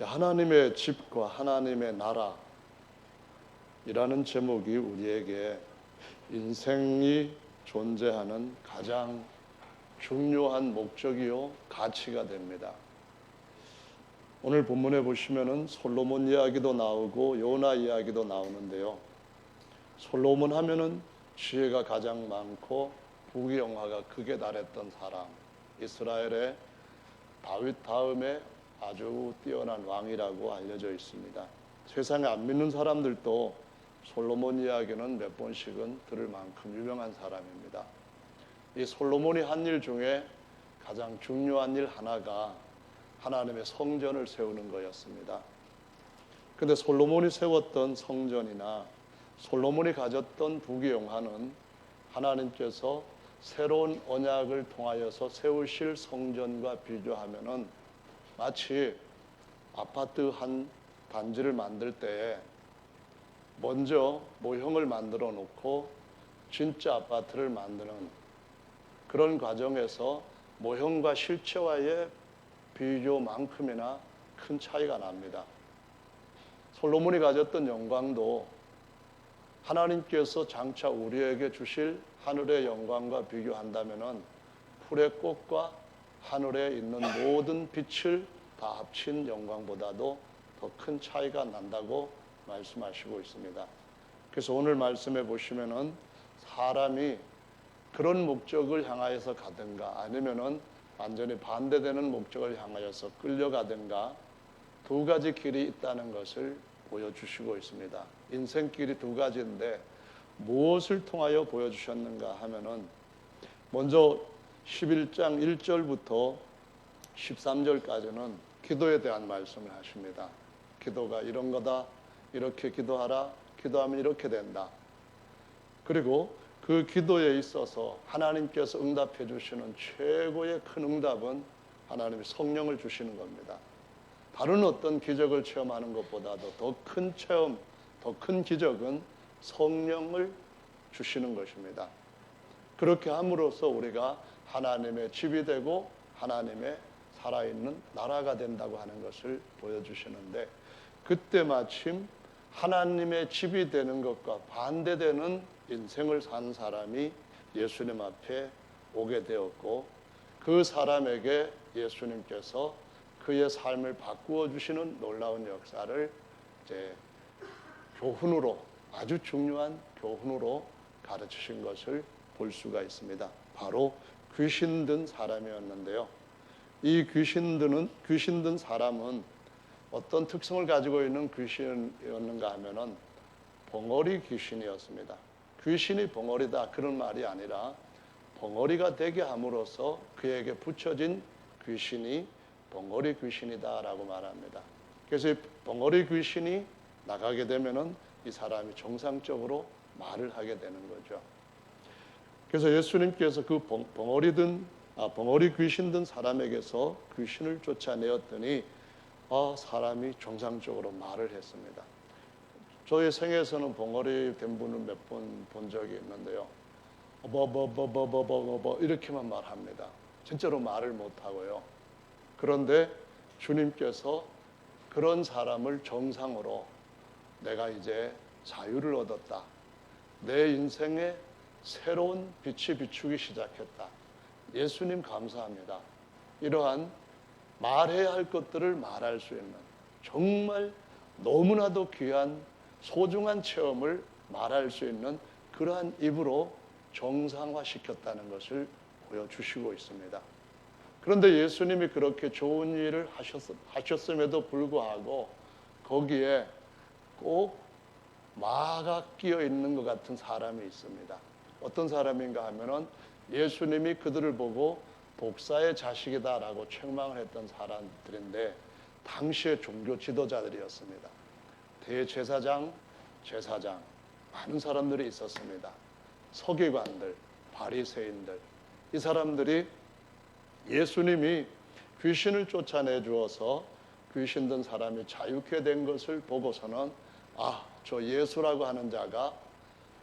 하나님의 집과 하나님의 나라이라는 제목이 우리에게 인생이 존재하는 가장 중요한 목적이요 가치가 됩니다. 오늘 본문에 보시면은 솔로몬 이야기도 나오고 요나 이야기도 나오는데요. 솔로몬 하면은 지혜가 가장 많고 부귀영화가 크게 달했던 사람, 이스라엘의 다윗 다음에 아주 뛰어난 왕이라고 알려져 있습니다. 세상에 안 믿는 사람들도 솔로몬 이야기는 몇 번씩은 들을 만큼 유명한 사람입니다. 이 솔로몬이 한 일 중에 가장 중요한 일 하나가 하나님의 성전을 세우는 거였습니다. 그런데 솔로몬이 세웠던 성전이나 솔로몬이 가졌던 부귀영화는 하나님께서 새로운 언약을 통하여서 세우실 성전과 비교하면은 마치 아파트 한 단지를 만들 때 먼저 모형을 만들어 놓고 진짜 아파트를 만드는 그런 과정에서 모형과 실체와의 비교만큼이나 큰 차이가 납니다. 솔로몬이 가졌던 영광도 하나님께서 장차 우리에게 주실 하늘의 영광과 비교한다면은 풀의 꽃과 하늘에 있는 모든 빛을 다 합친 영광보다도 더 큰 차이가 난다고 말씀하시고 있습니다. 그래서 오늘 말씀해 보시면은 사람이 그런 목적을 향하여서 가든가 아니면은 완전히 반대되는 목적을 향하여서 끌려가든가 두 가지 길이 있다는 것을 보여주시고 있습니다. 인생길이 두 가지인데 무엇을 통하여 보여주셨는가 하면은 먼저 11장 1절부터 13절까지는 기도에 대한 말씀을 하십니다. 기도가 이런 거다, 이렇게 기도하라, 기도하면 이렇게 된다. 그리고 그 기도에 있어서 하나님께서 응답해 주시는 최고의 큰 응답은 하나님이 성령을 주시는 겁니다. 다른 어떤 기적을 체험하는 것보다도 더 큰 체험, 더 큰 기적은 성령을 주시는 것입니다. 그렇게 함으로써 우리가 하나님의 집이 되고 하나님의 살아있는 나라가 된다고 하는 것을 보여주시는데 그때 마침 하나님의 집이 되는 것과 반대되는 인생을 산 사람이 예수님 앞에 오게 되었고 그 사람에게 예수님께서 그의 삶을 바꾸어 주시는 놀라운 역사를 이제 교훈으로 아주 중요한 교훈으로 가르치신 것을 볼 수가 있습니다. 바로 귀신 든 사람이었는데요. 이 귀신 든 사람은 어떤 특성을 가지고 있는 귀신이었는가 하면은 벙어리 귀신이었습니다. 귀신이 벙어리다 그런 말이 아니라 벙어리가 되게 함으로써 그에게 붙여진 귀신이 벙어리 귀신이다라고 말합니다. 그래서 이 벙어리 귀신이 나가게 되면은 이 사람이 정상적으로 말을 하게 되는 거죠. 그래서 예수님께서 그 벙어리 귀신 든 사람에게서 귀신을 쫓아내었더니 사람이 정상적으로 말을 했습니다. 저희 생애에서는 벙어리 된 분을 몇 번 본 적이 있는데요. 이렇게만 말합니다. 진짜로 말을 못하고요. 그런데 주님께서 그런 사람을 정상으로 내가 이제 자유를 얻었다. 내 인생에 새로운 빛이 비추기 시작했다. 예수님 감사합니다. 이러한 말해야 할 것들을 말할 수 있는 정말 너무나도 귀한 소중한 체험을 말할 수 있는 그러한 입으로 정상화시켰다는 것을 보여주시고 있습니다. 그런데 예수님이 그렇게 좋은 일을 하셨음에도 불구하고 거기에 꼭 마가 끼어 있는 것 같은 사람이 있습니다. 어떤 사람인가 하면은 예수님이 그들을 보고 독사의 자식이다라고 책망을 했던 사람들인데 당시의 종교 지도자들이었습니다. 대제사장, 제사장 많은 사람들이 있었습니다. 서기관들, 바리새인들 이 사람들이 예수님이 귀신을 쫓아내 주어서 귀신 든 사람이 자유케 된 것을 보고서는 저 예수라고 하는 자가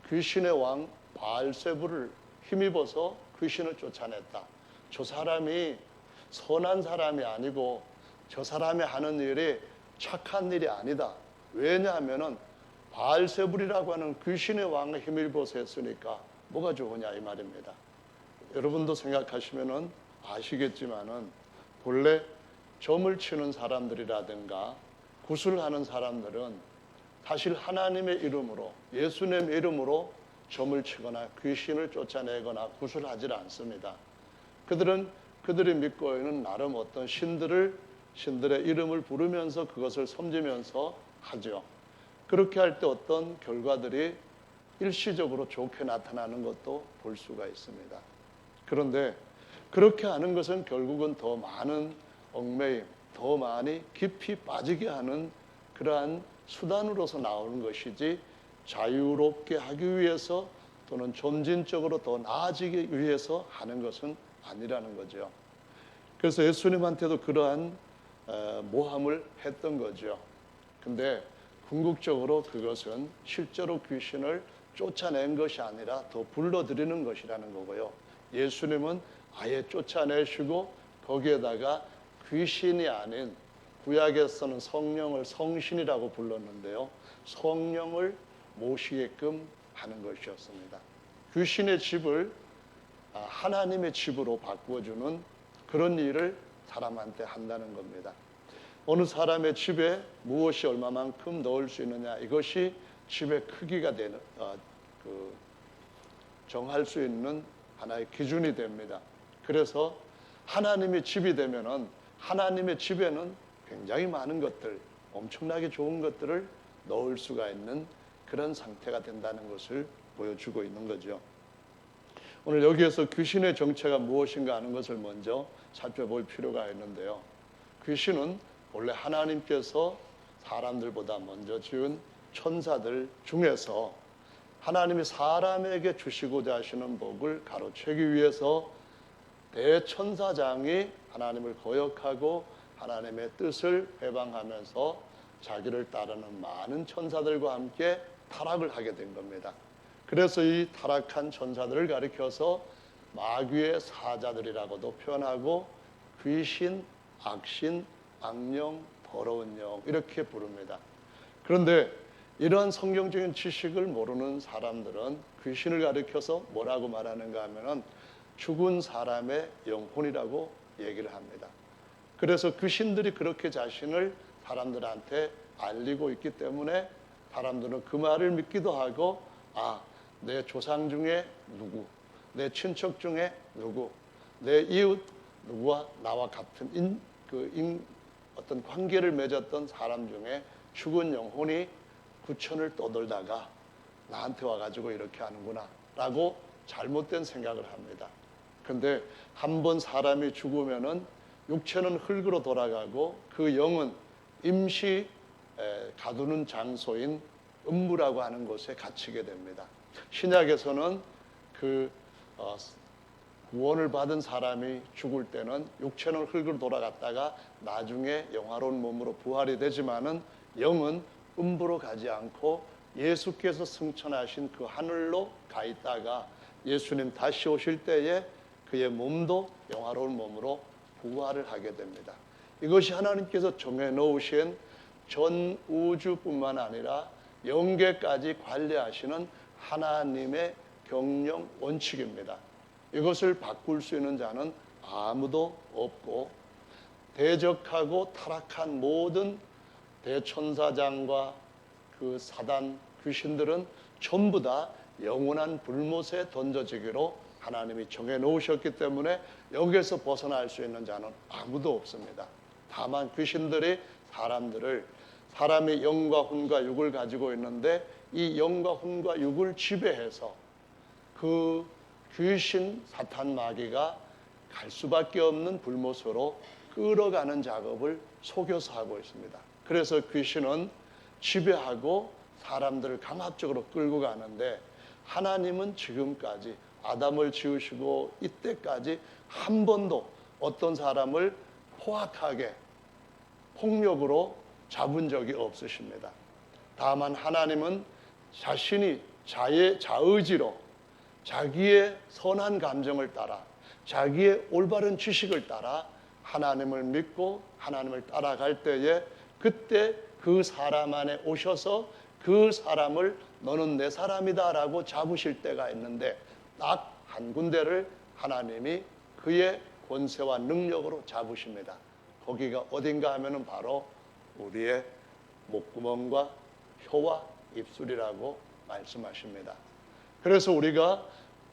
귀신의 왕 바알세부를 힘입어서 귀신을 쫓아냈다. 저 사람이 선한 사람이 아니고 저 사람이 하는 일이 착한 일이 아니다. 왜냐하면은 바알세불이라고 하는 귀신의 왕을 힘입어서 했으니까 뭐가 좋으냐 이 말입니다. 여러분도 생각하시면은 아시겠지만은 본래 점을 치는 사람들이라든가 구슬하는 사람들은 사실 하나님의 이름으로, 예수님의 이름으로 점을 치거나 귀신을 쫓아내거나 구슬하지 않습니다. 그들이 믿고 있는 나름 어떤 신들의 이름을 부르면서 그것을 섬기면서 하죠. 그렇게 할 때 어떤 결과들이 일시적으로 좋게 나타나는 것도 볼 수가 있습니다. 그런데 그렇게 하는 것은 결국은 더 많은 얽매임, 더 많이 깊이 빠지게 하는 그러한 수단으로서 나오는 것이지 자유롭게 하기 위해서 또는 점진적으로 더 나아지기 위해서 하는 것은 아니라는 거죠. 그래서 예수님한테도 그러한 모함을 했던 거죠. 근데 궁극적으로 그것은 실제로 귀신을 쫓아낸 것이 아니라 더 불러들이는 것이라는 거고요. 예수님은 아예 쫓아내시고 거기에다가 귀신이 아닌 구약에서는 성령을 성신이라고 불렀는데요. 성령을 모시게끔 하는 것이었습니다. 귀신의 집을 하나님의 집으로 바꾸어주는 그런 일을 사람한테 한다는 겁니다. 어느 사람의 집에 무엇이 얼마만큼 넣을 수 있느냐, 이것이 집의 크기가 되는 정할 수 있는 하나의 기준이 됩니다. 그래서 하나님의 집이 되면은 하나님의 집에는 굉장히 많은 것들, 엄청나게 좋은 것들을 넣을 수가 있는 그런 상태가 된다는 것을 보여주고 있는 거죠. 오늘 여기에서 귀신의 정체가 무엇인가 하는 것을 먼저 살펴볼 필요가 있는데요. 귀신은 원래 하나님께서 사람들보다 먼저 지은 천사들 중에서 하나님이 사람에게 주시고자 하시는 복을 가로채기 위해서 대천사장이 하나님을 거역하고 하나님의 뜻을 회방하면서 자기를 따르는 많은 천사들과 함께 타락을 하게 된 겁니다. 그래서 이 타락한 천사들을 가리켜서 마귀의 사자들이라고도 표현하고 귀신, 악신, 악령, 더러운 영 이렇게 부릅니다. 그런데 이러한 성경적인 지식을 모르는 사람들은 귀신을 가리켜서 뭐라고 말하는가 하면은 죽은 사람의 영혼이라고 얘기를 합니다. 그래서 귀신들이 그렇게 자신을 사람들한테 알리고 있기 때문에 사람들은 그 말을 믿기도 하고 내 조상 중에 누구, 내 친척 중에 누구, 내 이웃 누구와 나와 같은 어떤 관계를 맺었던 사람 중에 죽은 영혼이 구천을 떠돌다가 나한테 와가지고 이렇게 하는구나 라고 잘못된 생각을 합니다. 근데 한 번 사람이 죽으면은 육체는 흙으로 돌아가고 그 영은 임시 가두는 장소인 음부라고 하는 곳에 갇히게 됩니다. 신약에서는 구원을 받은 사람이 죽을 때는 육체는 흙으로 돌아갔다가 나중에 영화로운 몸으로 부활이 되지만은 영은 음부로 가지 않고 예수께서 승천하신 그 하늘로 가 있다가 예수님 다시 오실 때에 그의 몸도 영화로운 몸으로 부활을 하게 됩니다. 이것이 하나님께서 정해 놓으신 전 우주뿐만 아니라 영계까지 관리하시는 하나님의 경영 원칙입니다. 이것을 바꿀 수 있는 자는 아무도 없고 대적하고 타락한 모든 대천사장과 그 사단 귀신들은 전부 다 영원한 불못에 던져지기로 하나님이 정해 놓으셨기 때문에 여기에서 벗어날 수 있는 자는 아무도 없습니다. 다만 귀신들이 사람이 영과 혼과 육을 가지고 있는데 이 영과 혼과 육을 지배해서 그 귀신 사탄 마귀가 갈 수밖에 없는 불못으로 끌어가는 작업을 속여서 하고 있습니다. 그래서 귀신은 지배하고 사람들을 강압적으로 끌고 가는데 하나님은 지금까지 아담을 지으시고 이때까지 한 번도 어떤 사람을 포악하게 폭력으로 잡은 적이 없으십니다. 다만 하나님은 자신이 자의지로 자기의 선한 감정을 따라 자기의 올바른 지식을 따라 하나님을 믿고 하나님을 따라갈 때에 그때 그 사람 안에 오셔서 그 사람을 너는 내 사람이다 라고 잡으실 때가 있는데, 딱 한 군데를 하나님이 그의 권세와 능력으로 잡으십니다. 거기가 어딘가 하면은 바로 우리의 목구멍과 혀와 입술이라고 말씀하십니다. 그래서 우리가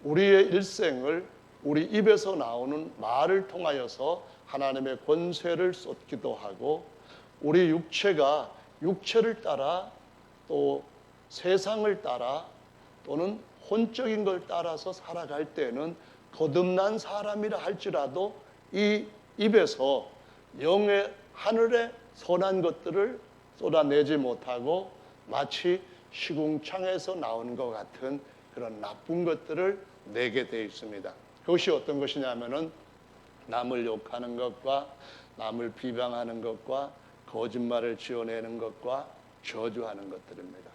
우리의 일생을 우리 입에서 나오는 말을 통하여서 하나님의 권세를 쏟기도 하고, 우리 육체가 육체를 따라 또 세상을 따라 또는 혼적인 걸 따라서 살아갈 때는 거듭난 사람이라 할지라도 이 입에서 영의 하늘의 선한 것들을 쏟아내지 못하고 마치 시궁창에서 나오는 것 같은 그런 나쁜 것들을 내게 되어 있습니다. 그것이 어떤 것이냐면은 남을 욕하는 것과 남을 비방하는 것과 거짓말을 지어내는 것과 저주하는 것들입니다.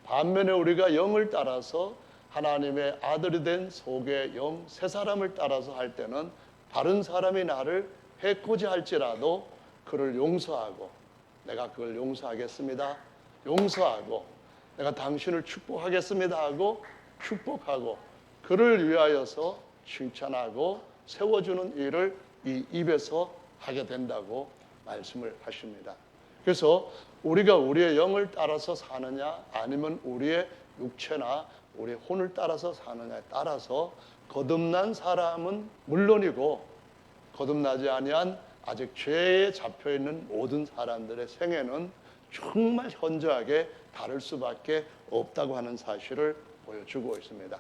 반면에 우리가 영을 따라서 하나님의 아들이 된 속의 영, 새 사람을 따라서 할 때는 다른 사람이 나를 해코지 할지라도 그를 용서하고, 내가 그걸 용서하겠습니다, 용서하고, 내가 당신을 축복하겠습니다 하고 축복하고, 그를 위하여서 칭찬하고 세워주는 일을 이 입에서 하게 된다고 말씀을 하십니다. 그래서 우리가 우리의 영을 따라서 사느냐 아니면 우리의 육체나 우리의 혼을 따라서 사느냐에 따라서 거듭난 사람은 물론이고, 거듭나지 아니한 아직 죄에 잡혀있는 모든 사람들의 생애는 정말 현저하게 다를 수밖에 없다고 하는 사실을 보여주고 있습니다.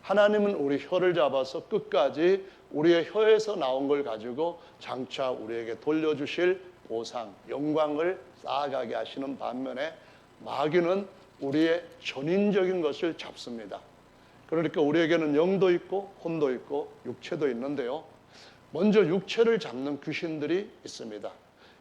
하나님은 우리 혀를 잡아서 끝까지 우리의 혀에서 나온 걸 가지고 장차 우리에게 돌려주실 보상, 영광을 쌓아가게 하시는 반면에, 마귀는 우리의 전인적인 것을 잡습니다. 그러니까 우리에게는 영도 있고 혼도 있고 육체도 있는데요, 먼저 육체를 잡는 귀신들이 있습니다.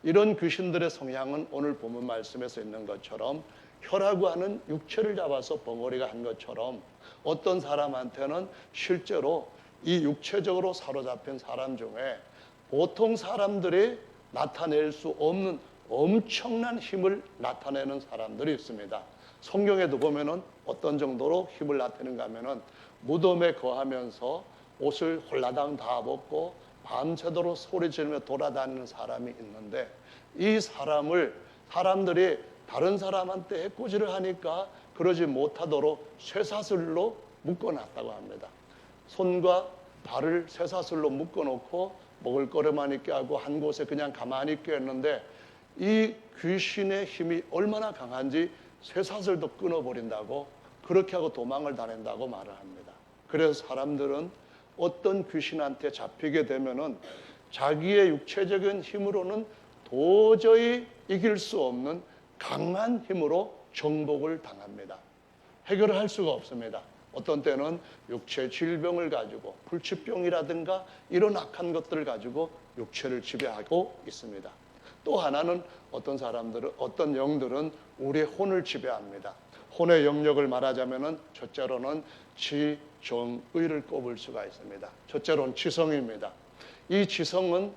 이런 귀신들의 성향은 오늘 본문 말씀에서 있는 것처럼 혀라고 하는 육체를 잡아서 벙어리가 한 것처럼 어떤 사람한테는 실제로 이 육체적으로 사로잡힌 사람 중에 보통 사람들이 나타낼 수 없는 엄청난 힘을 나타내는 사람들이 있습니다. 성경에도 보면은 어떤 정도로 힘을 나타내는가 하면은 무덤에 거하면서 옷을 홀라당 다 벗고 밤새도록 소리 지르며 돌아다니는 사람이 있는데, 이 사람을 사람들이 다른 사람한테 해코지를 하니까 그러지 못하도록 쇠사슬로 묶어놨다고 합니다. 손과 발을 쇠사슬로 묶어놓고 먹을 거리만 있게 하고 한 곳에 그냥 가만히 있게 했는데, 이 귀신의 힘이 얼마나 강한지 쇠사슬도 끊어버린다고, 그렇게 하고 도망을 다닌다고 말을 합니다. 그래서 사람들은 어떤 귀신한테 잡히게 되면은 자기의 육체적인 힘으로는 도저히 이길 수 없는 강한 힘으로 정복을 당합니다. 해결을 할 수가 없습니다. 어떤 때는 육체 질병을 가지고 불치병이라든가 이런 악한 것들을 가지고 육체를 지배하고 있습니다. 또 하나는 어떤 사람들은, 어떤 영들은 우리의 혼을 지배합니다. 혼의 영역을 말하자면은 첫째로는 지, 정, 의를 꼽을 수가 있습니다. 첫째로는 지성입니다. 이 지성은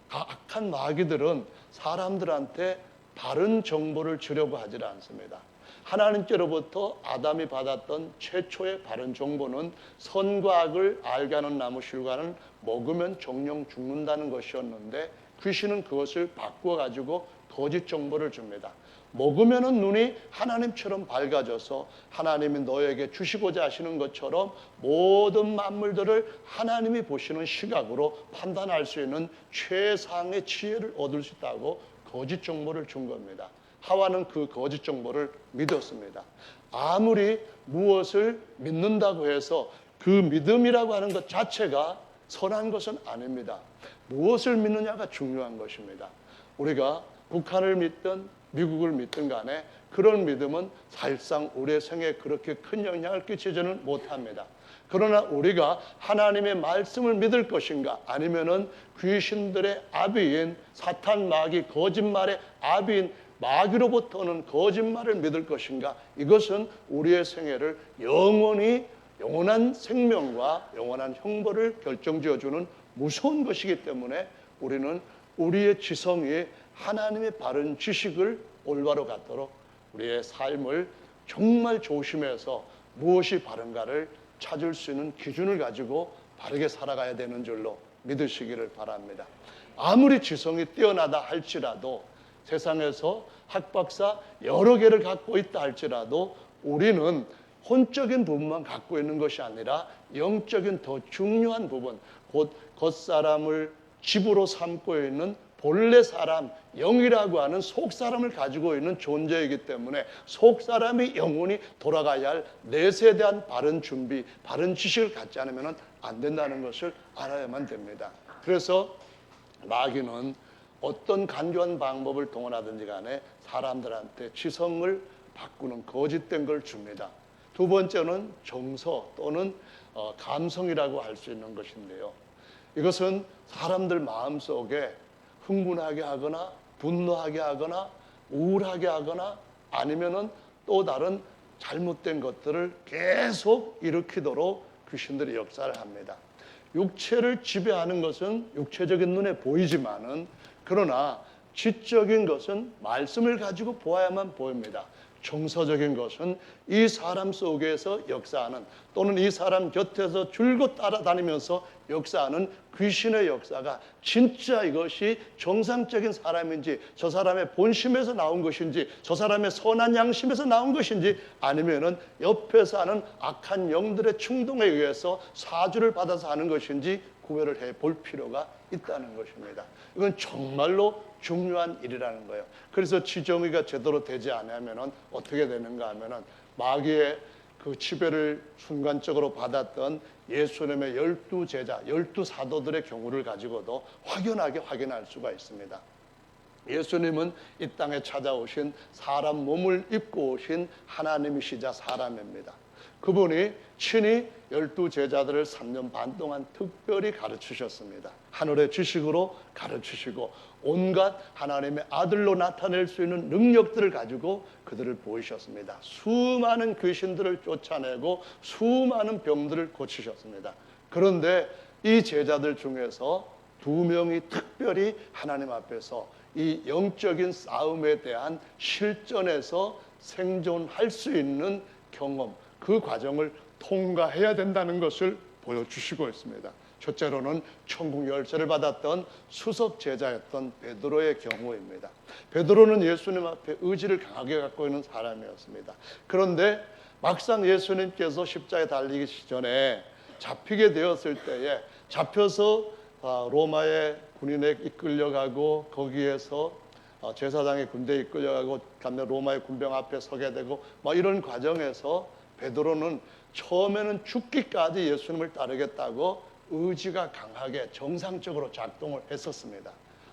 악한 마귀들은 사람들한테 바른 정보를 주려고 하지 않습니다. 하나님께로부터 아담이 받았던 최초의 바른 정보는 선과 악을 알게 하는 나무 실과는 먹으면 정령 죽는다는 것이었는데, 귀신은 그것을 바꾸어 가지고 거짓 정보를 줍니다. 먹으면은 눈이 하나님처럼 밝아져서 하나님이 너에게 주시고자 하시는 것처럼 모든 만물들을 하나님이 보시는 시각으로 판단할 수 있는 최상의 지혜를 얻을 수 있다고 거짓 정보를 준 겁니다. 하와는 그 거짓 정보를 믿었습니다. 아무리 무엇을 믿는다고 해서 그 믿음이라고 하는 것 자체가 선한 것은 아닙니다. 무엇을 믿느냐가 중요한 것입니다. 우리가 북한을 믿든 미국을 믿든 간에 그런 믿음은 사실상 우리의 생에 그렇게 큰 영향을 끼치지는 못합니다. 그러나 우리가 하나님의 말씀을 믿을 것인가, 아니면은 귀신들의 아비인 사탄 마귀, 거짓말의 아비인 마귀로부터는 거짓말을 믿을 것인가, 이것은 우리의 생애를 영원한 생명과 영원한 형벌을 결정지어주는 무서운 것이기 때문에 우리는 우리의 지성이 하나님의 바른 지식을 올바로 갖도록 우리의 삶을 정말 조심해서 무엇이 바른가를 찾을 수 있는 기준을 가지고 바르게 살아가야 되는 줄로 믿으시기를 바랍니다. 아무리 지성이 뛰어나다 할지라도, 세상에서 학박사 여러 개를 갖고 있다 할지라도 우리는 혼적인 부분만 갖고 있는 것이 아니라 영적인 더 중요한 부분, 곧 겉사람을 집으로 삼고 있는 본래 사람, 영이라고 하는 속사람을 가지고 있는 존재이기 때문에 속사람이 영원히 돌아가야 할 내세에 대한 바른 준비, 바른 지식을 갖지 않으면 안 된다는 것을 알아야만 됩니다. 그래서 마귀는 어떤 간교한 방법을 동원하든지 간에 사람들한테 지성을 바꾸는 거짓된 걸 줍니다. 두 번째는 정서 또는 감성이라고 할 수 있는 것인데요. 이것은 사람들 마음속에 흥분하게 하거나 분노하게 하거나 우울하게 하거나 아니면은 또 다른 잘못된 것들을 계속 일으키도록 귀신들이 역사를 합니다. 육체를 지배하는 것은 육체적인 눈에 보이지만은, 그러나 지적인 것은 말씀을 가지고 보아야만 보입니다. 정서적인 것은 이 사람 속에서 역사하는, 또는 이 사람 곁에서 줄곧 따라다니면서 역사하는 귀신의 역사가 진짜 이것이 정상적인 사람인지, 저 사람의 본심에서 나온 것인지, 저 사람의 선한 양심에서 나온 것인지, 아니면은 옆에서 하는 악한 영들의 충동에 의해서 사주를 받아서 하는 것인지 구별을 해볼 필요가 있다는 것입니다. 이건 정말로 중요한 일이라는 거예요. 그래서 지정의가 제대로 되지 않으면 어떻게 되는가 하면은, 마귀의 그 지배를 순간적으로 받았던 예수님의 12제자, 12사도들의 경우를 가지고도 확연하게 확인할 수가 있습니다. 예수님은 이 땅에 찾아오신 사람 몸을 입고 오신 하나님이시자 사람입니다. 그분이 친히 12제자들을 3년 반 동안 특별히 가르치셨습니다. 하늘의 지식으로 가르치시고 온갖 하나님의 아들로 나타낼 수 있는 능력들을 가지고 그들을 보이셨습니다. 수많은 귀신들을 쫓아내고 수많은 병들을 고치셨습니다. 그런데 이 제자들 중에서 2명이 특별히 하나님 앞에서 이 영적인 싸움에 대한 실전에서 생존할 수 있는 경험, 그 과정을 통과해야 된다는 것을 보여주시고 있습니다. 첫째로는 천국 열쇠를 받았던 수석 제자였던 베드로의 경우입니다. 베드로는 예수님 앞에 의지를 강하게 갖고 있는 사람이었습니다. 그런데 막상 예수님께서 십자가에 달리기 전에 잡히게 되었을 때에, 잡혀서 로마의 군인에 이끌려가고 거기에서 제사장의 군대에 이끌려가고 로마의 군병 앞에 서게 되고 이런 과정에서 베드로는 처음에는 죽기까지 예수님을 따르겠다고 의지가 강하게 정상적으로 작동을 했었습니다.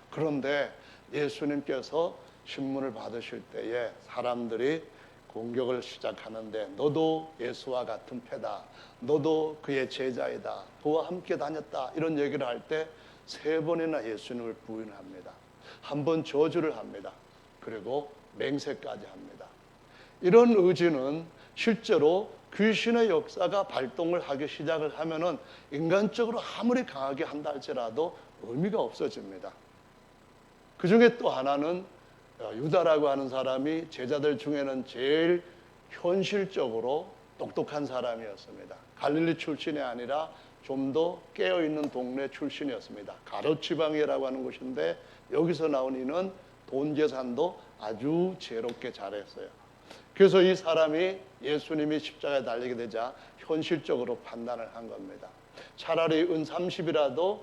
그런데 예수님께서 신문을 받으실 때에 사람들이 공격을 시작하는데, 너도 예수와 같은 패다, 너도 그의 제자이다, 그와 함께 다녔다, 이런 얘기를 할 때 3번이나 예수님을 부인합니다. 한 번 저주를 합니다. 그리고 맹세까지 합니다. 이런 의지는 실제로 귀신의 역사가 발동을 하기 시작을 하면은 인간적으로 아무리 강하게 한다 할지라도 의미가 없어집니다. 그 중에 또 하나는 유다라고 하는 사람이 제자들 중에는 제일 현실적으로 똑똑한 사람이었습니다. 갈릴리 출신이 아니라 좀 더 깨어있는 동네 출신이었습니다. 가롯 지방이라고 하는 곳인데, 여기서 나온 이는 돈 계산도 아주 지혜롭게 잘했어요. 그래서 이 사람이 예수님이 십자가에 달리게 되자 현실적으로 판단을 한 겁니다. 차라리 은 30이라도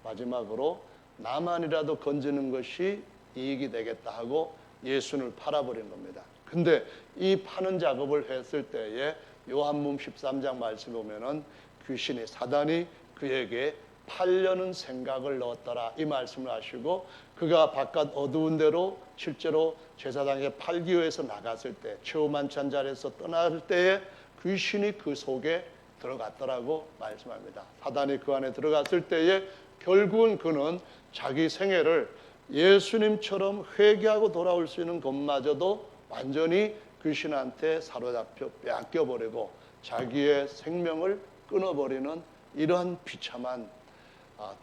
마지막으로 나만이라도 건지는 것이 이익이 되겠다 하고 예수님을 팔아버린 겁니다. 근데 이 파는 작업을 했을 때에 요한복음 13장 말씀에 보면은 귀신이, 사단이 그에게 팔려는 생각을 넣었더라, 이 말씀을 하시고, 그가 바깥 어두운 데로 실제로 제사장에게 팔기 위해서 나갔을 때, 최후 만찬 자리에서 떠날 때에 귀신이 그 속에 들어갔더라고 말씀합니다. 사단이 그 안에 들어갔을 때에 결국은 그는 자기 생애를 예수님처럼 회개하고 돌아올 수 있는 것마저도 완전히 귀신한테 사로잡혀 뺏겨버리고 자기의 생명을 끊어버리는 이러한 비참한,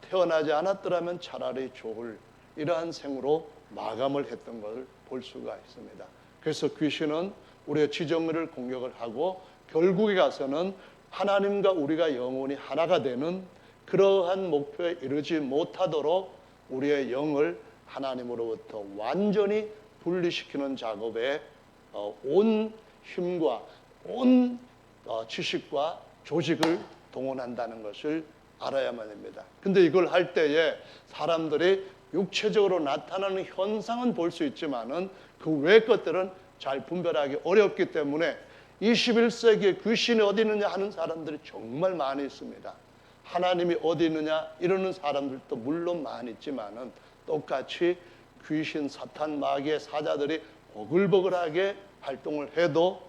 태어나지 않았더라면 차라리 좋을 이러한 생으로 마감을 했던 것을 볼 수가 있습니다. 그래서 귀신은 우리의 지정을 공격을 하고 결국에 가서는 하나님과 우리가 영원히 하나가 되는 그러한 목표에 이르지 못하도록 우리의 영을 하나님으로부터 완전히 분리시키는 작업에 온 힘과 온 지식과 조직을 동원한다는 것을 알아야만 합니다. 근데 이걸 할 때에 사람들이 육체적으로 나타나는 현상은 볼 수 있지만은 그 외의 것들은 잘 분별하기 어렵기 때문에 21세기에 귀신이 어디 있느냐 하는 사람들이 정말 많이 있습니다. 하나님이 어디 있느냐 이러는 사람들도 물론 많이 있지만은 똑같이 귀신, 사탄, 마귀의 사자들이 보글보글하게 활동을 해도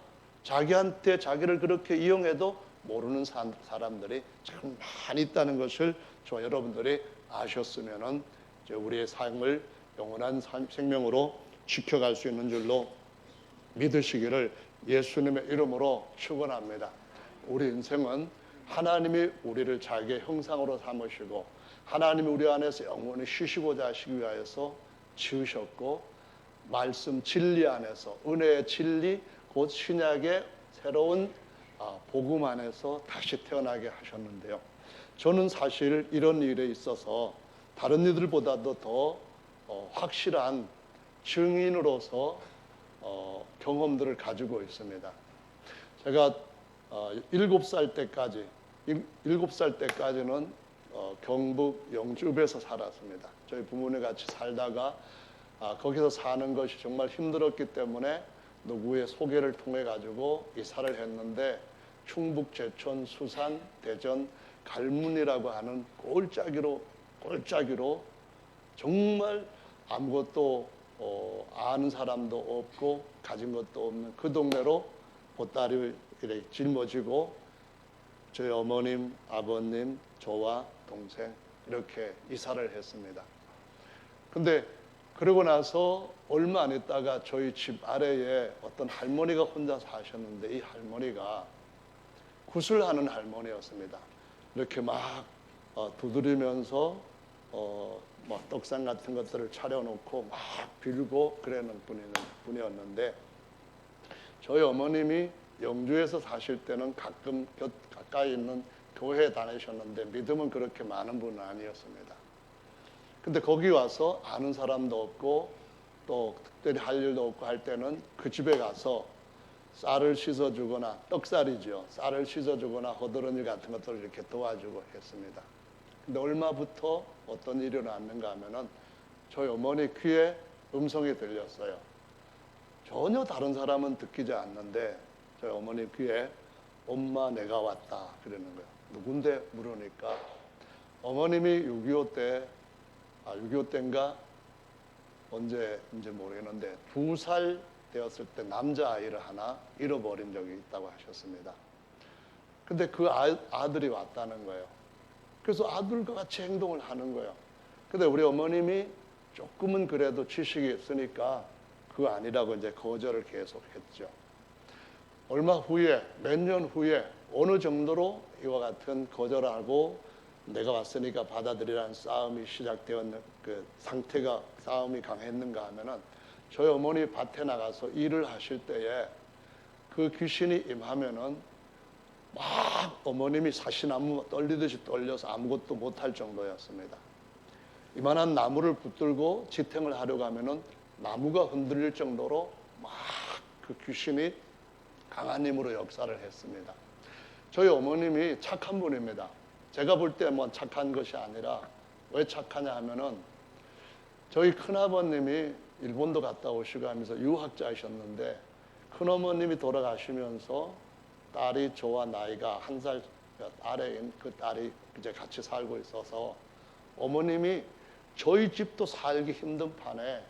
자기한테 자기를 그렇게 이용해도 모르는 사람들이 참 많이 있다는 것을 저 여러분들이 아셨으면은 우리의 삶을 영원한 생명으로 지켜갈 수 있는 줄로 믿으시기를 예수님의 이름으로 축원합니다. 우리 인생은 하나님이 우리를 자기의 형상으로 삼으시고 하나님이 우리 안에서 영원히 쉬시고자 하시기 위하여서 지으셨고 말씀 진리 안에서 은혜의 진리 곧 신약의 새로운 복음 안에서 다시 태어나게 하셨는데요. 저는 사실 이런 일에 있어서 다른 이들보다도 더 확실한 증인으로서 경험들을 가지고 있습니다. 제가 7살 때까지는 경북 영주읍에서 살았습니다. 저희 부모님 같이 살다가 거기서 사는 것이 정말 힘들었기 때문에 누구의 소개를 통해 가지고 이사를 했는데 충북, 제천, 수산, 대전, 갈문이라고 하는 꼴짜기로 정말 아무것도 아는 사람도 없고 가진 것도 없는 그 동네로 보따리 이렇게 짊어지고 저희 어머님, 아버님, 저와 동생 이렇게 이사를 했습니다. 근데 그러고 나서 얼마 안 있다가 저희 집 아래에 어떤 할머니가 혼자 사셨는데 이 할머니가 구슬하는 할머니였습니다. 이렇게 막 두드리면서 막 떡상 같은 것들을 차려놓고 막 빌고 그러는 분이었는데 저희 어머님이 영주에서 사실 때는 가끔 가까이 있는 교회에 다니셨는데 믿음은 그렇게 많은 분은 아니었습니다. 근데 거기 와서 아는 사람도 없고 또 특별히 할 일도 없고 할 때는 그 집에 가서 쌀을 씻어주거나 떡쌀이죠. 쌀을 씻어주거나 허드렛일 같은 것들을 이렇게 도와주고 했습니다. 근데 얼마부터 어떤 일이 일어났는가 하면은 저희 어머니 귀에 음성이 들렸어요. 전혀 다른 사람은 듣기지 않는데 저희 어머니 귀에 엄마 내가 왔다 그러는 거예요. 누군데 물으니까 어머님이 6.25 때인가 언제인지 모르겠는데 2살 되었을 때 남자아이를 하나 잃어버린 적이 있다고 하셨습니다. 근데 그 아들이 왔다는 거예요. 그래서 아들과 같이 행동을 하는 거예요. 근데 우리 어머님이 조금은 그래도 지식이 있으니까 그거 아니라고 이제 거절을 계속했죠. 얼마 후에 몇 년 후에 어느 정도로 이와 같은 거절하고 내가 왔으니까 받아들이라는 싸움이 시작되었는 그 상태가 싸움이 강했는가 하면은 저희 어머니 밭에 나가서 일을 하실 때에 그 귀신이 임하면은 막 어머님이 사시나무 떨리듯이 떨려서 아무것도 못할 정도였습니다. 이만한 나무를 붙들고 지탱을 하려고 하면은 나무가 흔들릴 정도로 막 그 귀신이 강한 힘으로 역사를 했습니다. 저희 어머님이 착한 분입니다. 제가 볼 때 뭐 착한 것이 아니라 왜 착하냐 하면은 저희 큰아버님이 일본도 갔다 오시고 하면서 유학자이셨는데 큰어머님이 돌아가시면서 딸이 저와 나이가 1살 아래인 그 딸이 이제 같이 살고 있어서 어머님이 저희 집도 살기 힘든 판에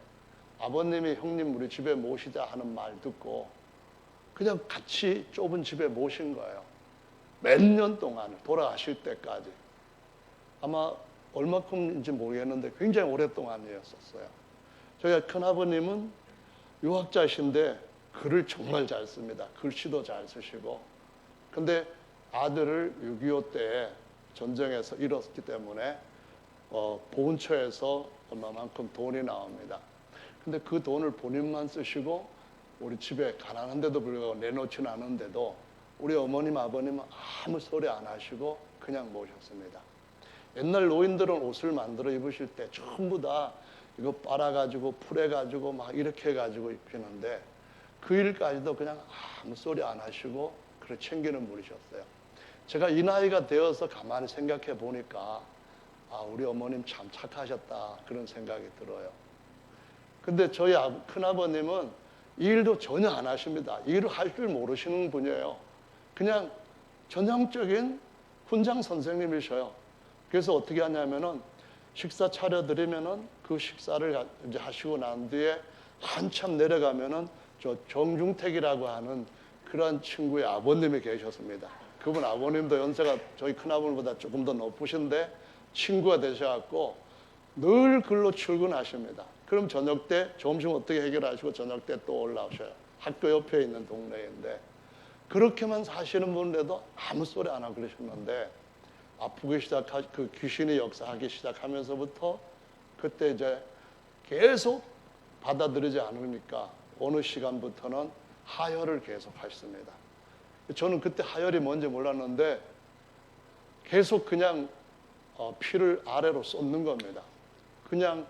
아버님이 형님 우리 집에 모시자 하는 말 듣고 그냥 같이 좁은 집에 모신 거예요. 몇 년 동안 돌아가실 때까지. 아마 얼마큼인지 모르겠는데 굉장히 오랫동안이었었어요. 저희 큰아버님은 유학자이신데 글을 정말 잘 씁니다. 글씨도 잘 쓰시고. 근데 아들을 6.25 때 전쟁에서 잃었기 때문에 보훈처에서 얼마만큼 돈이 나옵니다. 근데 그 돈을 본인만 쓰시고 우리 집에 가난한데도 불구하고 내놓지는 않은데도 우리 어머님 아버님은 아무 소리 안 하시고 그냥 모셨습니다. 옛날 노인들은 옷을 만들어 입으실 때 전부 다 이거 빨아가지고 풀해가지고 막 이렇게 해가지고 입히는데 그 일까지도 그냥 아무 소리 안 하시고 그렇게 챙기는 분이셨어요. 제가 이 나이가 되어서 가만히 생각해 보니까 우리 어머님 참 착하셨다 그런 생각이 들어요. 근데 저희 큰아버님은 이 일도 전혀 안 하십니다. 이 일을 할 줄 모르시는 분이에요. 그냥 전형적인 훈장 선생님이셔요. 그래서 어떻게 하냐면은 식사 차려드리면은 그 식사를 이제 하시고 난 뒤에 한참 내려가면은 저 정중택이라고 하는 그런 친구의 아버님이 계셨습니다. 그분 아버님도 연세가 저희 큰아버님보다 조금 더 높으신데 친구가 되셔갖고 늘 글로 출근하십니다. 그럼 저녁 때 점심 어떻게 해결하시고 저녁 때 또 올라오셔요. 학교 옆에 있는 동네인데 그렇게만 사시는 분인데도 아무 소리 안 하고 그러셨는데 아프기 그 귀신이 역사하기 시작하면서부터 그때 이제 계속 받아들이지 않으니까 어느 시간부터는 하혈을 계속 하셨습니다. 저는 그때 하혈이 뭔지 몰랐는데 계속 그냥 피를 아래로 쏟는 겁니다. 그냥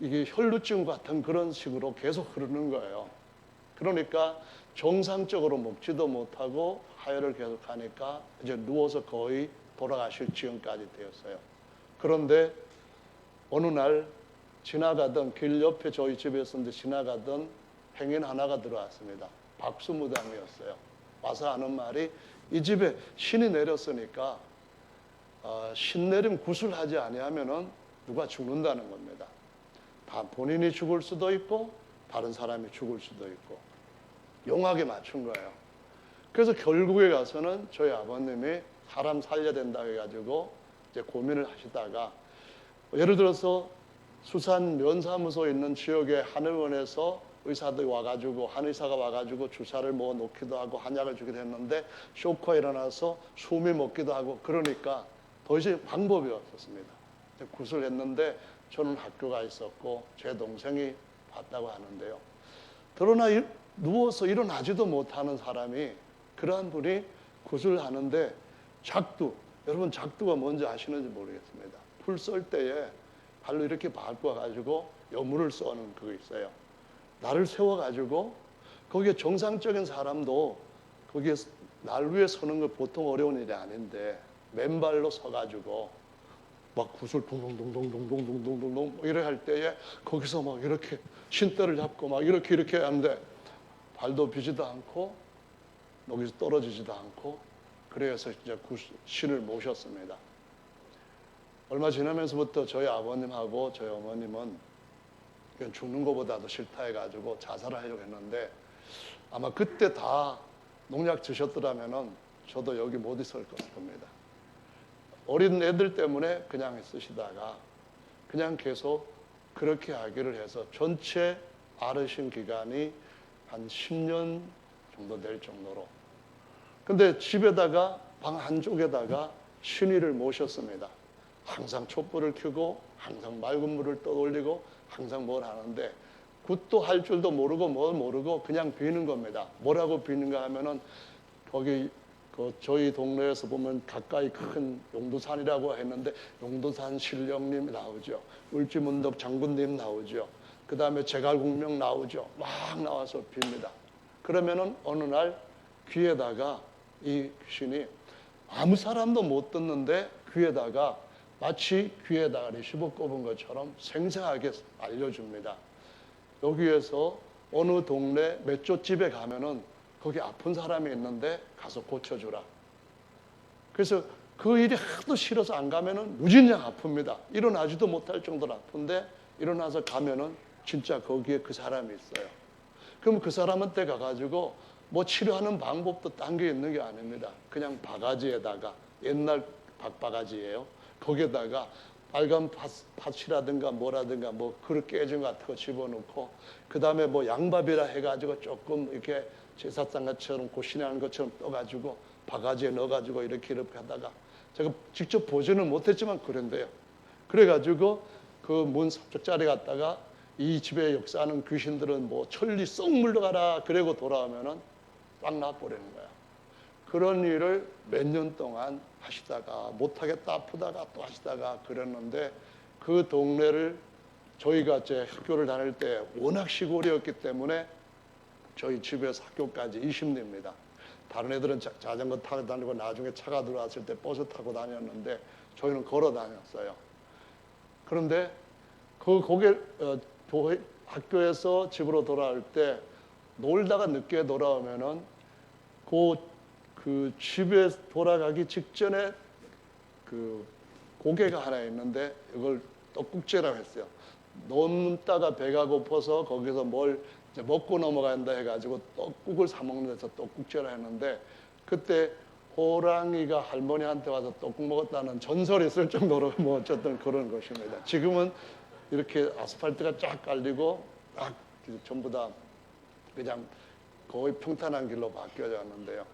이게 혈루증 같은 그런 식으로 계속 흐르는 거예요. 그러니까 정상적으로 먹지도 못하고 하혈을 계속 하니까 이제 누워서 거의 돌아가실 지경까지 되었어요. 그런데 어느 날 지나가던 길 옆에 저희 집에서 이제 지나가던 행인 하나가 들어왔습니다. 박수무당이었어요. 와서 하는 말이 이 집에 신이 내렸으니까 신 내림 구슬하지 아니하면은 누가 죽는다는 겁니다. 다 본인이 죽을 수도 있고 다른 사람이 죽을 수도 있고 용하게 맞춘 거예요. 그래서 결국에 가서는 저희 아버님이 사람 살려야 된다 해가지고 이제 고민을 하시다가 예를 들어서 수산 면사무소에 있는 지역의 한의원에서 의사들이 와가지고 한의사가 와가지고 주사를 뭐 놓기도 하고 한약을 주기도 했는데 쇼크가 일어나서 숨이 멎기도 하고 그러니까 더 이상 방법이 없었습니다. 구슬했는데 저는 학교가 있었고 제 동생이 봤다고 하는데요. 그러나 누워서 일어나지도 못하는 사람이 그러한 분이 구슬하는데 작두, 여러분 작두가 뭔지 아시는지 모르겠습니다. 풀 썰 때에 발로 이렇게 바꿔가지고 여물을 써는 그거 있어요. 날을 세워가지고 거기에 정상적인 사람도 거기에 날 위에 서는 거 보통 어려운 일이 아닌데 맨발로 서가지고 막 구슬 동동동동동동동동동 이렇게 할 때에 거기서 막 이렇게 신대를 잡고 막 이렇게 하는데 발도 비지도 않고 여기서 떨어지지도 않고 그래서 이제 신을 모셨습니다. 얼마 지나면서부터 저희 아버님하고 저희 어머님은 죽는 것보다도 싫다 해가지고 자살을 하려고 했는데 아마 그때 다 농약 드셨더라면은 저도 여기 못 있을 겁니다. 어린 애들 때문에 그냥 쓰시다가 그냥 계속 그렇게 하기를 해서 전체 앓으신 기간이 한 10년 정도 될 정도로. 근데 집에다가 방 한쪽에다가 신의를 모셨습니다. 항상 촛불을 켜고 항상 맑은 물을 떠올리고 항상 뭘 하는데 굿도 할 줄도 모르고 뭘 모르고 그냥 비는 겁니다. 뭐라고 비는가 하면은 거기 저희 동네에서 보면 가까이 큰 용두산이라고 했는데 용두산 신령님 나오죠. 울지문덕 장군님 나오죠. 그 다음에 제갈공명 나오죠. 막 나와서 빕니다. 그러면은 어느 날 귀에다가 이 귀신이 아무 사람도 못 듣는데 귀에다가 마치 귀에다가 리시버 꼽은 것처럼 생생하게 알려줍니다. 여기에서 어느 동네 맥주집에 가면은 거기 아픈 사람이 있는데 가서 고쳐주라. 그래서 그 일이 하도 싫어서 안 가면은 무진장 아픕니다. 일어나지도 못할 정도로 아픈데 일어나서 가면은 진짜 거기에 그 사람이 있어요. 그럼 그 사람한테 가가지고 뭐 치료하는 방법도 딴 게 있는 게 아닙니다. 그냥 바가지에다가 옛날 박바가지예요. 거기에다가 빨간 팥이라든가 뭐라든가 뭐 그릇 깨진 것 같은 거 집어넣고 그 다음에 뭐 양밥이라 해가지고 조금 이렇게 제사상 것처럼 고신하는 것처럼 떠가지고 바가지에 넣어가지고 이렇게 하다가 제가 직접 보지는 못했지만 그런데요. 그래가지고 그 문 삼쪽짜리 갔다가 이 집에 역사하는 귀신들은 뭐 천리 쏙 물러가라 그러고 돌아오면은 딱 놔버리는 거야. 그런 일을 몇 년 동안 하시다가 못하겠다 아프다가 또 하시다가 그랬는데, 그 동네를 저희가 제 학교를 다닐 때 워낙 시골이었기 때문에 저희 집에서 학교까지 20리입니다. 다른 애들은 자전거 타고 다니고 나중에 차가 들어왔을 때 버스 타고 다녔는데 저희는 걸어 다녔어요. 그런데 학교에서 집으로 돌아올 때 놀다가 늦게 돌아오면은 그 집에 돌아가기 직전에 그 고개가 하나 있는데 이걸 떡국제라고 했어요. 넘다가 배가 고파서 거기서 뭘 이제 먹고 넘어간다 해가지고 떡국을 사 먹는 데서 떡국제라 했는데, 그때 호랑이가 할머니한테 와서 떡국 먹었다는 전설이 있을 정도로 뭐 어쨌든 그런 것입니다. 지금은 이렇게 아스팔트가 쫙 깔리고 딱 전부 다 그냥 거의 평탄한 길로 바뀌어졌는데요.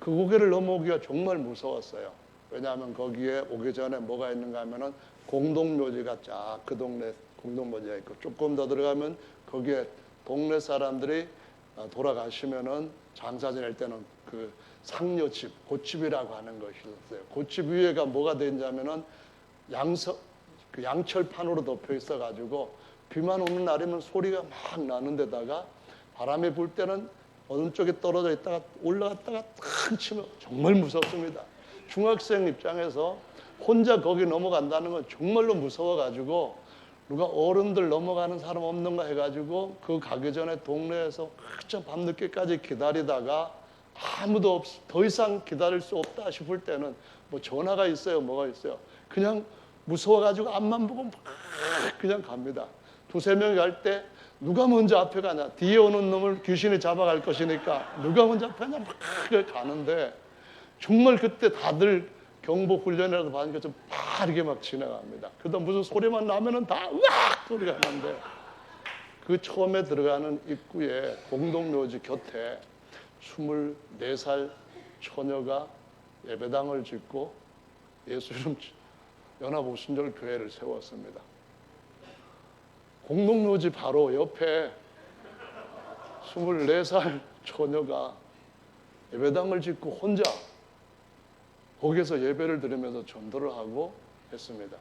그 고개를 넘어오기가 정말 무서웠어요. 왜냐하면 거기에 오기 전에 뭐가 있는가 하면은 공동묘지가 쫙 그 동네 공동묘지가 있고, 조금 더 들어가면 거기에 동네 사람들이 돌아가시면은 장사 지낼 때는 그 상여집, 고집이라고 하는 것이 있었어요. 고집 위에가 뭐가 되냐면은 그 양철판으로 덮여 있어가지고 비만 오는 날이면 소리가 막 나는 데다가 바람이 불 때는 어느 쪽에 떨어져 있다가 올라갔다가 탁 치면 정말 무섭습니다. 중학생 입장에서 혼자 거기 넘어간다는 건 정말로 무서워가지고 누가 어른들 넘어가는 사람 없는가 해가지고 그 가기 전에 동네에서 그저 밤늦게까지 기다리다가 아무도 더 이상 기다릴 수 없다 싶을 때는 뭐 전화가 있어요, 뭐가 있어요. 그냥 무서워가지고 앞만 보고 막 그냥 갑니다. 두세 명이 갈 때 누가 먼저 앞에 가냐, 뒤에 오는 놈을 귀신이 잡아갈 것이니까 누가 먼저 앞에 가냐 막 가는데, 정말 그때 다들 경복 훈련이라도 받으니까 좀 빠르게 막 지나갑니다. 그러다 무슨 소리만 나면은 다 으악 소리가 나는데, 그 처음에 들어가는 입구에 공동묘지 곁에 24살 처녀가 예배당을 짓고 예수 이름 연합오순절 교회를 세웠습니다. 공동묘지 바로 옆에 24살 처녀가 예배당을 짓고 혼자 거기서 예배를 드리면서 전도를 하고 했습니다.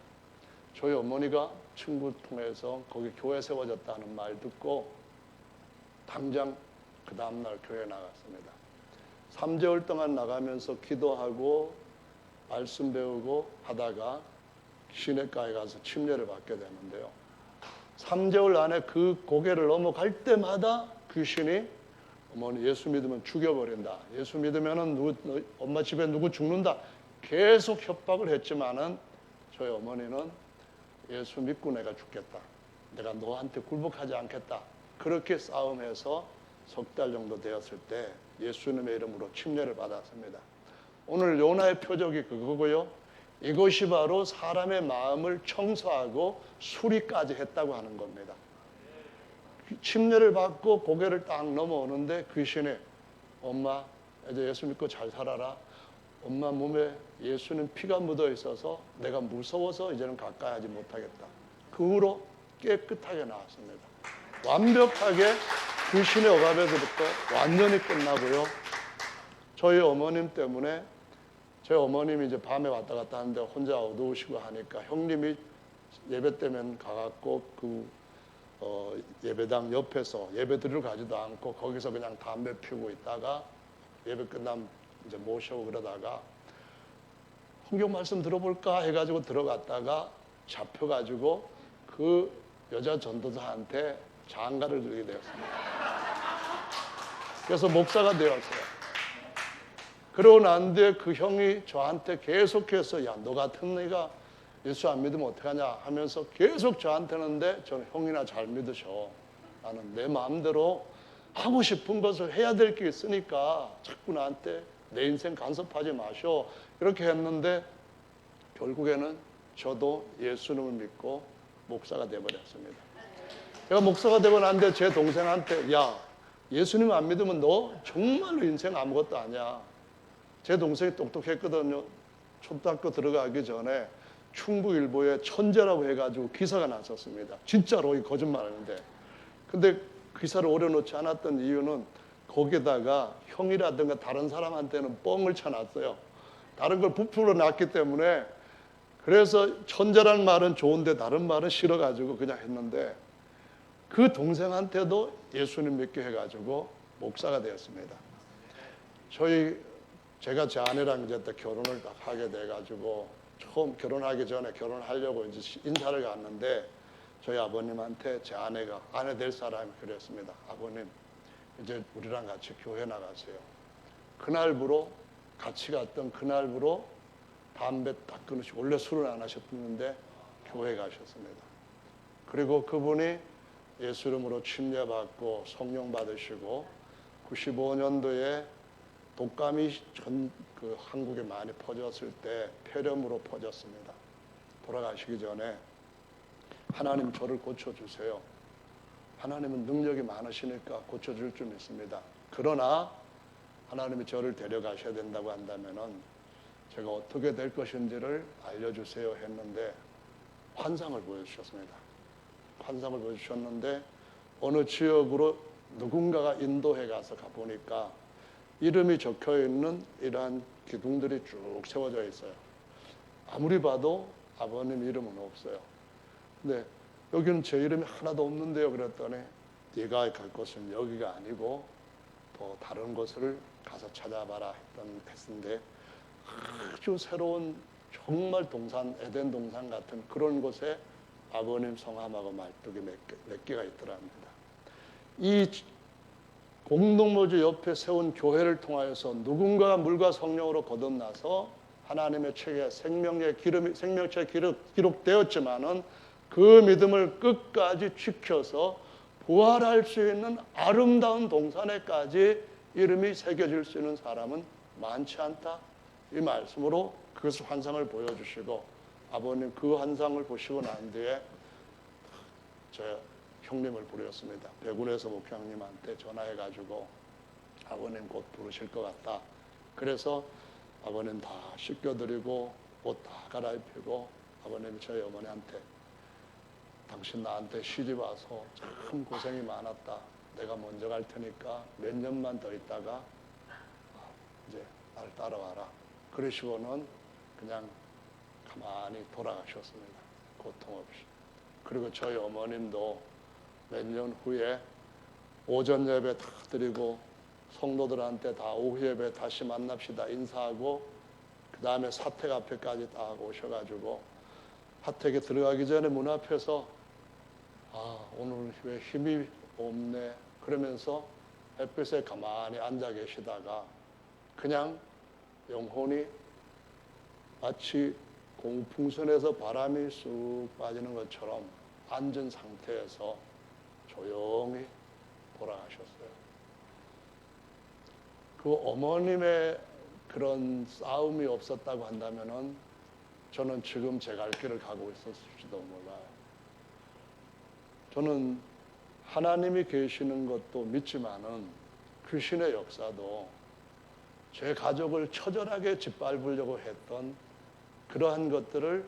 저희 어머니가 친구 통해서 거기 교회 세워졌다는 말 듣고 당장 그 다음날 교회 나갔습니다. 3개월 동안 나가면서 기도하고 말씀 배우고 하다가 시내가에 가서 침례를 받게 되는데요. 3개월 안에 그 고개를 넘어갈 때마다 귀신이 어머니 예수 믿으면 죽여버린다. 예수 믿으면은 엄마 집에 누구 죽는다. 계속 협박을 했지만은 저희 어머니는 예수 믿고 내가 죽겠다. 내가 너한테 굴복하지 않겠다. 그렇게 싸움해서 석 달 정도 되었을 때 예수님의 이름으로 침례를 받았습니다. 오늘 요나의 표적이 그거고요. 이것이 바로 사람의 마음을 청소하고 수리까지 했다고 하는 겁니다. 침례를 받고 고개를 딱 넘어오는데 귀신이 엄마 이제 예수 믿고 잘 살아라. 엄마 몸에 예수님 피가 묻어 있어서 내가 무서워서 이제는 가까이 하지 못하겠다. 그 후로 깨끗하게 나왔습니다. 완벽하게 귀신의 억압에서부터 완전히 끝나고요. 저희 어머님 때문에, 저희 어머님이 이제 밤에 왔다 갔다 하는데 혼자 어두우시고 하니까 형님이 예배 때면 가갖고 예배당 옆에서 예배 드리러 가지도 않고 거기서 그냥 담배 피우고 있다가 예배 끝나면 이제 모셔오고 그러다가 성경 말씀 들어볼까 해가지고 들어갔다가 잡혀가지고 그 여자 전도사한테 장가를 들게 되었습니다. 그래서 목사가 되었어요. 그러고 난 뒤에 그 형이 저한테 계속해서 야, 너 같은 애가 예수 안 믿으면 어떡하냐 하면서 계속 저한테는데 저는 형이나 잘 믿으셔. 나는 내 마음대로 하고 싶은 것을 해야 될 게 있으니까 자꾸 나한테 내 인생 간섭하지 마셔. 이렇게 했는데 결국에는 저도 예수님을 믿고 목사가 되어버렸습니다. 제가 목사가 되고 난 뒤에 제 동생한테 야, 예수님 안 믿으면 너 정말로 인생 아무것도 아니야. 제 동생이 똑똑했거든요. 초등학교 들어가기 전에 충북일보에 천재라고 해가지고 기사가 났었습니다. 진짜로 이 거짓말하는데. 근데 기사를 올려놓지 않았던 이유는 거기다가 형이라든가 다른 사람한테는 뻥을 쳐놨어요. 다른 걸 부풀어 놨기 때문에. 그래서 천재라는 말은 좋은데 다른 말은 싫어가지고 그냥 했는데, 그 동생한테도 예수님 믿게 해가지고 목사가 되었습니다. 제가 제 아내랑 이제 또 결혼을 딱 하게 돼가지고, 처음 결혼하기 전에 결혼하려고 이제 인사를 갔는데, 저희 아버님한테 제 아내 될 사람이 그랬습니다. 아버님, 이제 우리랑 같이 교회 나가세요. 그날부로, 같이 갔던 그날부로 담배 딱 끊으시고, 원래 술을 안 하셨는데 교회 가셨습니다. 그리고 그분이 예수 이름으로 침례받고 성령 받으시고, 95년도에 독감이 그 한국에 많이 퍼졌을 때 폐렴으로 퍼졌습니다. 돌아가시기 전에 하나님 저를 고쳐주세요. 하나님은 능력이 많으시니까 고쳐줄 줄 믿습니다. 그러나 하나님이 저를 데려가셔야 된다고 한다면은 제가 어떻게 될 것인지를 알려주세요 했는데, 환상을 보여주셨습니다. 환상을 보여주셨는데, 어느 지역으로 누군가가 인도해 가서 가보니까 이름이 적혀있는 이러한 기둥들이 쭉 세워져 있어요. 아무리 봐도 아버님 이름은 없어요. 근데 여기는 제 이름이 하나도 없는데요. 그랬더니 네가 갈 곳은 여기가 아니고 또 다른 곳을 가서 찾아봐라 했는데, 아주 새로운 정말 동산, 에덴 동산 같은 그런 곳에 아버님 성함하고 말뚝이 몇 개가 있더랍니다. 이 공동묘지 옆에 세운 교회를 통하여서 누군가가 물과 성령으로 거듭나서 하나님의 책에 생명책 기록되었지만은 그 믿음을 끝까지 지켜서 부활할 수 있는 아름다운 동산에까지 이름이 새겨질 수 있는 사람은 많지 않다. 이 말씀으로 그것을 환상을 보여주시고, 아버님 그 환상을 보시고 난 뒤에 제 형님을 부르셨습니다. 백운에서 목형님한테 전화해가지고 아버님 곧 부르실 것 같다. 그래서 아버님 다 씻겨드리고 옷 다 갈아입히고, 아버님이 저희 어머니한테 당신 나한테 시집 와서 참 고생이 많았다. 내가 먼저 갈 테니까 몇 년만 더 있다가 이제 날 따라와라. 그러시고는 그냥 가만히 돌아가셨습니다. 고통 없이. 그리고 저희 어머님도 몇 년 후에 오전 예배 다 드리고 성도들한테 다 오후 예배 다시 만납시다 인사하고, 그 다음에 사택 앞에까지 딱 오셔가지고 사택에 들어가기 전에 문 앞에서 오늘 왜 힘이 없네 그러면서 햇빛에 가만히 앉아 계시다가 그냥 영혼이 마치 공풍선에서 바람이 쑥 빠지는 것처럼 앉은 상태에서 조용히 돌아가셨어요. 그 어머님의 그런 싸움이 없었다고 한다면은 저는 지금 제 갈 길을 가고 있었을지도 몰라요. 저는 하나님이 계시는 것도 믿지만은 귀신의 역사도 제 가족을 처절하게 짓밟으려고 했던 그러한 것들을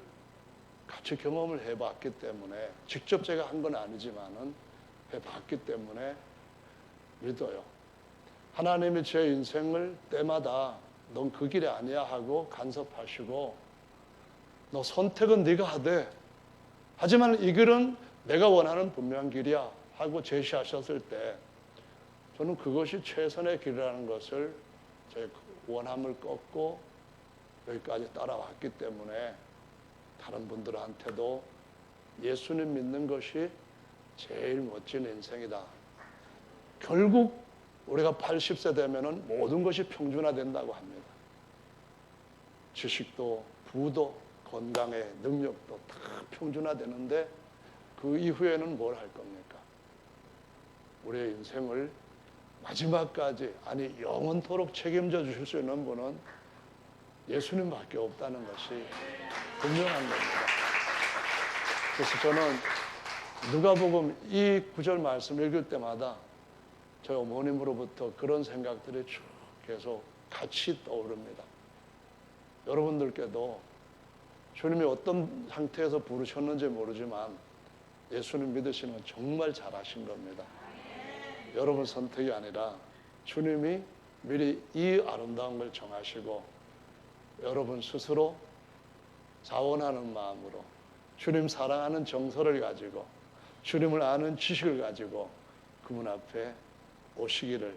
같이 경험을 해봤기 때문에, 직접 제가 한 건 아니지만은 해봤기 때문에 믿어요. 하나님이 제 인생을 때마다 넌 그 길이 아니야 하고 간섭하시고, 너 선택은 네가 하되, 하지만 이 길은 내가 원하는 분명한 길이야 하고 제시하셨을 때 저는 그것이 최선의 길이라는 것을 제 원함을 꺾고 여기까지 따라왔기 때문에 다른 분들한테도 예수님 믿는 것이 제일 멋진 인생이다. 결국 우리가 80세 되면은 모든 것이 평준화된다고 합니다. 지식도, 부도, 건강의 능력도 다 평준화되는데 그 이후에는 뭘 할 겁니까? 우리의 인생을 마지막까지, 아니 영원토록 책임져 주실 수 있는 분은 예수님밖에 없다는 것이 분명한 겁니다. 그래서 저는 누가복음 이 구절 말씀 읽을 때마다 저희 어머님으로부터 그런 생각들이 쭉 계속 같이 떠오릅니다. 여러분들께도 주님이 어떤 상태에서 부르셨는지 모르지만 예수님 믿으시는 건 정말 잘하신 겁니다. 여러분 선택이 아니라 주님이 미리 이 아름다운 걸 정하시고 여러분 스스로 자원하는 마음으로 주님 사랑하는 정서를 가지고 주님을 아는 지식을 가지고 그분 앞에 오시기를,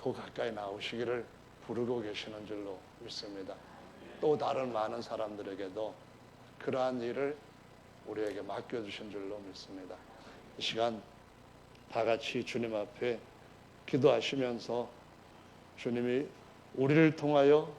더 가까이 나오시기를 부르고 계시는 줄로 믿습니다. 또 다른 많은 사람들에게도 그러한 일을 우리에게 맡겨주신 줄로 믿습니다. 이 시간 다 같이 주님 앞에 기도하시면서 주님이 우리를 통하여